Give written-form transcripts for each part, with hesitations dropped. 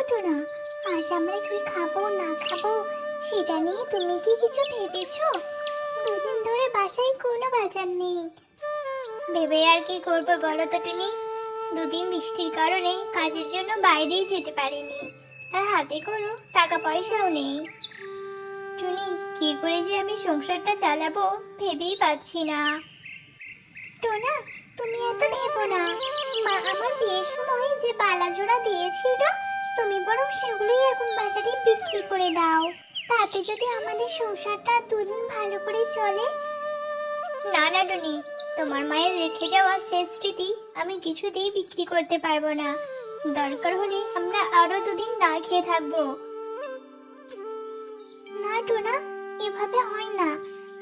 টোনা, আজ আমরা কি খাবো না খাবো সেটা নিয়ে তুমি কি কিছু ভেবেছো? দুদিন ধরে বাসায় কোনো বাজার নেই। ভেবে আর কি করবো বলো তো টুনি। দুদিন বৃষ্টির কারণে কাজের জন্য বাইরেই যেতে পারিনি, আর হাতে কোনো টাকা পয়সাও নেই। টুনি, কি করে যে আমি সংসারটা চালাবো ভেবেই পাচ্ছি না। টোনা, তুমি এত ভেবো না। মা আমার বিয়ের সময় যে বালা জোড়া দিয়েছিল, তুমি বরং সেগুলোই এখন বাজারে বিক্রি করে দাও। তাতে যদি আমাদের সংসারটা দুদিন ভালো করে চলে। না না টুনি, তোমার মায়ের রেখে যাওয়া শেষ স্মৃতি আমি কিছুতেই বিক্রি করতে পারবো না। দরকার হলে আমরা আরো দুদিন না খেয়ে থাকবো। না টোনা, এভাবে হয় না।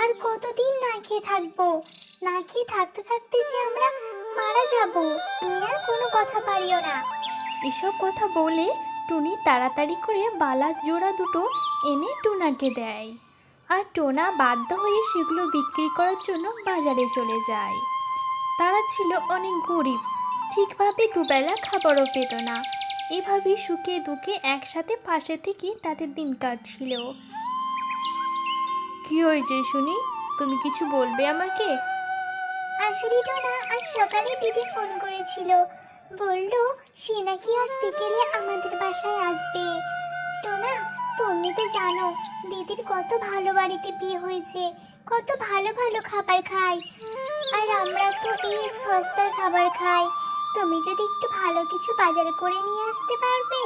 আর কতদিন না খেয়ে থাকবো? না খেয়ে থাকতে থাকতে যে আমরা মারা যাব। তুমি আর কোনো কথা পারিও না। এসব কথা বলে টুনি তাড়াতাড়ি করে বালা জোড়া দুটো এনে টোনাকে দেয়, আর টোনা বাধ্য হয়ে সেগুলো বিক্রি করার জন্য বাজারে চলে যায়। তারা ছিল অনেক গরিব, ঠিকভাবে দুবেলা খাবারও পেত না। এভাবেই সুখে দুঃখে একসাথে পাশে থেকে তাদের দিন কাটছিল। কি হয়েছে শুনি, তুমি কিছু বলবে আমাকে? আসলে টোনা, আজ সকালে দিদি ফোন করেছিল। বলল সে নাকি আজ বিকেলে আমাদের বাসায় আসবে। টোনা, তুমি তো জানো দিদির কত ভালো বাড়িতে বিয়ে হয়েছে, কত ভালো ভালো খাবার খায়। আর আমরা তো এই সস্তার খাবার খাই। তুমি যদি একটু ভালো কিছু বাজার করে নিয়ে আসতে পারবে।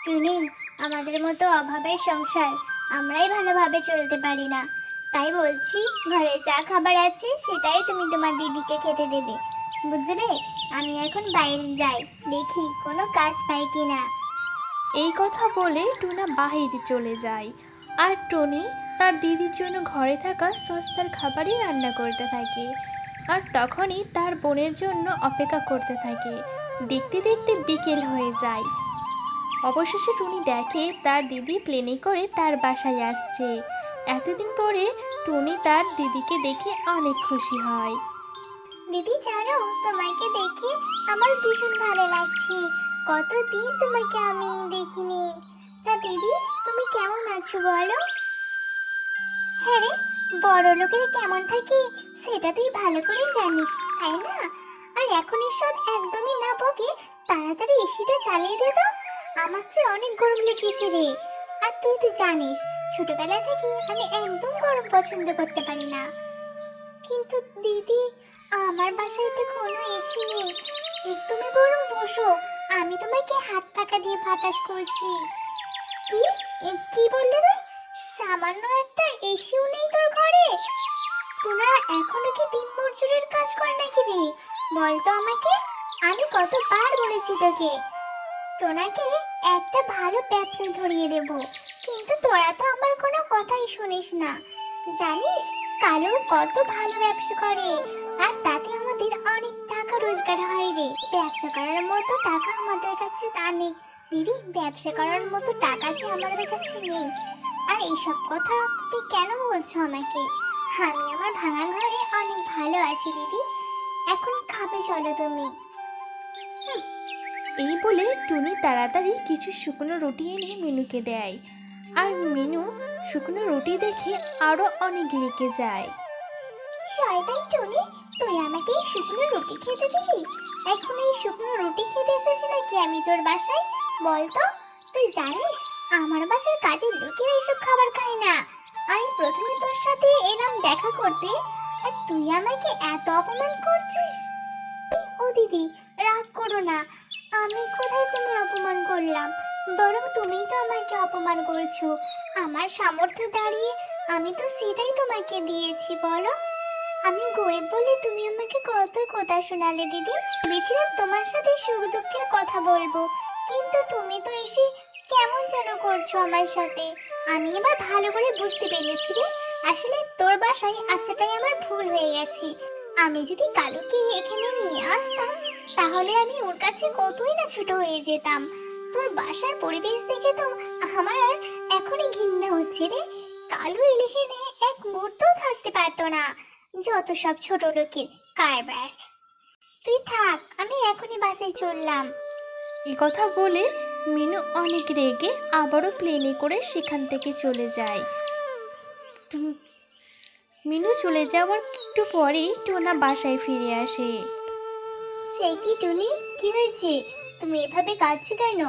টুনি, আমাদের মতো অভাবের সংসার আমরাই ভালোভাবে চলতে পারি না। তাই বলছি, ঘরে যা খাবার আছে সেটাই তুমি তোমার দিদিকে খেতে দেবে, বুঝলে? আমি এখন বাইরে যাই, দেখি কোনো কাজ পাই কিনা। এই কথা বলে টুনা বাহিরে চলে যায়, আর টনি তার দিদির জন্য ঘরে থাকা সস্তার খাবারই রান্না করতে থাকে। আর তখনই তার বোনের জন্য অপেক্ষা করতে থাকে। দেখতে দেখতে বিকেল হয়ে যায়। অবশেষে টুনি দেখে তার দিদি প্লেনে করে তার বাসায় আসছে। এতদিন পরে টুনি তার দিদিকে দেখে অনেক খুশি হয়। দিদি জানো, তোমাকে দেখে আমার ভীষণ ভালো লাগছে। কতদিন তোমাকে আমি দেখিনি। তা দিদি, তুমি কেমন আছো বলো? হ্যাঁ রে, বড় লোকেরা কেমন থাকে সেটা তুই ভালো করেই জানিস, তাই না? আর এখন এসব একদমই না বকে তাড়াতাড়ি এসিটা চালিয়ে দে তো। আমার চেয়ে অনেক গরম লেগেছে রে। আর তুই তো জানিস ছোটবেলা থেকে আমি একদম গরম পছন্দ করতে পারি না। কিন্তু দিদি, আমার বাসায় তো কোনো এসি নেই। তুমি বরং বসো, আমি তোমাকে হাত পাকা দিয়ে বাতাস করছি। কি কি বললি তুই? সামান্য একটা এসিও নেই তোর ঘরে? টুনা এখনো কি দিন মজুরের কাজ করে নাকি রে? বল তো আমাকে। আমি কতবার বলেছি তোকে টোনাকে একটা ভালো ব্যবসা ধরিয়ে দেব, কিন্তু তোরা তো আমার কোনো কথাই শুনিস না। জানিস কালু কত ভালো ব্যবসা করে, আর তাতে আমাদের অনেক টাকা রোজগার হয় রে। ব্যবসা করার মতো টাকা আমাদের কাছে তা নেই দিদি, ব্যবসা করার মতো টাকা যে আমাদের কাছে নেই। আর এইসব কথা তুমি কেন বলছো আমাকে? আমি আমার ভাঙা ঘরে অনেক ভালো আছি দিদি। এখন খাবে চলো তুমি। এই বলে টুনি তাড়াতাড়ি কিছু শুকনো রুটি এনে মিনুকে দেয়, আর মিনু শুকনো রুটি দেখে আরো অনেক রেগে যায়। শয়তান টুনি, তুই আমাকে এই শুকনো রুটি খেতে দিলি? এখন এই শুকনো রুটি খেতে এসেছি নাকি আমি তোর বাসায়? বল তো। তুই জানিস আমার বাসার কাজের লোকেরা এসব খাবার খায় না। আমি প্রথমে তোর সাথে এলাম দেখা করতে, আর তুই আমাকে এত অপমান করছিস। ও দিদি, রাগ করো না। আমি কোথায় তুমি অপমান করলাম? বরং তুমিই তো আমাকে অপমান করছো। আমার সামর্থ্য দাঁড়িয়ে আমি তো সেটাই তোমাকে দিয়েছি, বলো। আমি গরিব বলে তুমি আমাকে কত কথা শোনালে দিদি। ভেবেছিলাম তোমার সাথে সুখ দুঃখের কথা বলবো, কিন্তু তুমি তো এসে কেমন যেন করছো আমার সাথে। আমি এবার ভালো করে বুঝতে পেরেছি রে, আসলে তোর বাসায় আসাটাই আমার ভুল হয়ে গেছে। আমি যদি কালুকে এখানে নিয়ে আসতাম, তাহলে আমি ওর কাছে কতই না ছোট হয়ে যেতাম। তোর বাসার পরিবেশ দেখে তো আমার আর এখনই ঘৃণা হচ্ছে রে। কালু এখানে এক মুহূর্তও থাকতে পারতো না। যত সব ছোট লোকের কারবার। তুই থাক, আমি এখনই বাসে চললাম। এ কথা বলে মিনু অনেক রেগে আবারও প্লেনে করে সেখান থেকে চলে যায়। মিনু চলে যাওয়ার একটু পরেই টোনা বাসায় ফিরে আসে। সে কি টুনি, কি হয়েছে? তুমি এভাবে কাঁদছো কেন?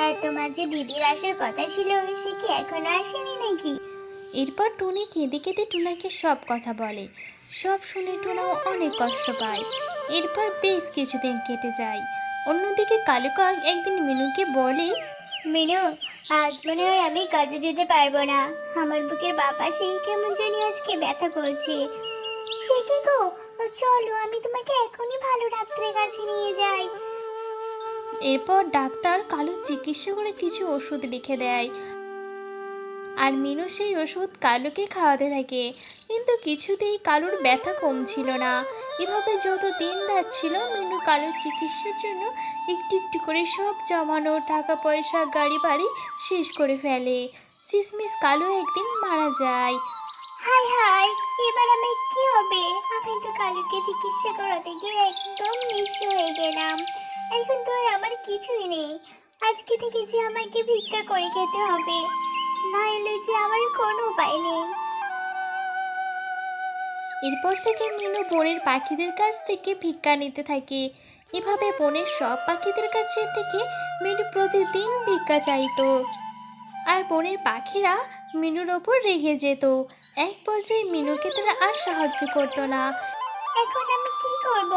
আর তোমার যে দিদির আসার কথা ছিল, সে কি এখনো আসেনি নাকি? এরপর টুনি কেঁদে কেঁদে টুনাকে সব কথা বলে। সব শুনে টুনাও অনেক কষ্ট পায়। এরপর বেশ কিছুদিন কেটে যায়। অন্যদিকে কালু কাক একদিন মিনুকে বলে, মিনু, আজ মনে হয় আমি কাজে যেতে পারবো না। আমার বুকের বাপাশে কেমন জানি আজকে ব্যথা করছে। সে কি গো? চলো, আমি তোমাকে এখনই ভালো ডাক্তারের কাছে নিয়ে যাই। এরপর ডাক্তার কালুর চিকিৎসা করে কিছু ওষুধ লিখে দেয়। আর মিনু সেই ওষুধ কালুকে খাওয়াতে থাকে, কিন্তু কিছুতেই কালুর ব্যথা কমছিল না। এভাবে যত দিন যাচ্ছিল মিনু কালুর চিকিৎসার জন্য একটু একটু করে সব জমানো টাকা পয়সা গাড়ি বাড়ি শেষ করে ফেলে। শেষমেশ কালু একদিন মারা যায়। হাই হাই, এবার আমার কি হবে? আমি তো কালুকে চিকিৎসা করাতে গিয়ে একদম নিঃস্ব হয়ে গেলাম। এখন তো আর আমার কিছুই নেই। আজকে থেকে যে আমাকে ভিক্ষা করে খেতে হবে, না এলে যে আমার কোনো উপায় নেই। এরপর থেকে মিনু বনের পাখিদের কাছ থেকে ভিক্ষা নিতে থাকে। এভাবে বনের সব পাখিদের কাছে থেকে মিনু প্রতিদিন ভিক্ষা চাইতো। আর বনের পাখিরা মিনুর ওপর রেগে যেত। এক পর্যায়ে মিনুকে তারা আর সাহায্য করতো না। এখন আমি কি করব?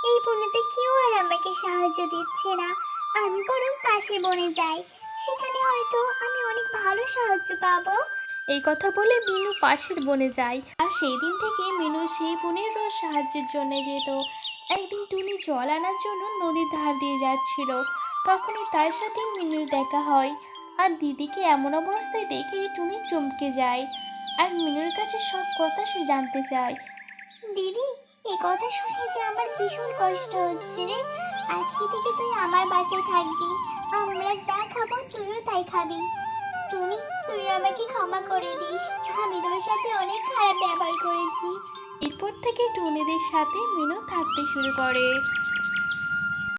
এই বনেতে কেউ আর আমাকে সাহায্য দিচ্ছে না। আমি বরং পাশের বনে যাই, সেখানে হয়তো আমি অনেক ভালো সাহায্য পাবো। এই কথা বলে মিনু পাশের বনে যায়। আর সেই দিন থেকে মিনু সেই বনের রোজ সাহায্যের জন্য যেত। একদিন টুনি জল আনার জন্য নদীর ধার দিয়ে যাচ্ছিল। তখনই তার সাথে মিনুর দেখা হয়। আর দিদিকে এমন অবস্থায় দেখে টুনি চমকে যায়। আর মিনুর কাছে সব কথা সে জানতে চায়। দিদি, এই কথা শুনে যে আমার ভীষণ কষ্ট হচ্ছে রে। আজকে থেকে তুই আমার বাসায় থাকবি। আমরা যা খাবো তুইও তাই খাবি। টুনি, তুই আমাকে ক্ষমা করে দিস। আমি তোর সাথে অনেক খারাপ ব্যবহার করেছি। এরপর থেকে টুনিদের সাথে মিনু থাকতে শুরু করে।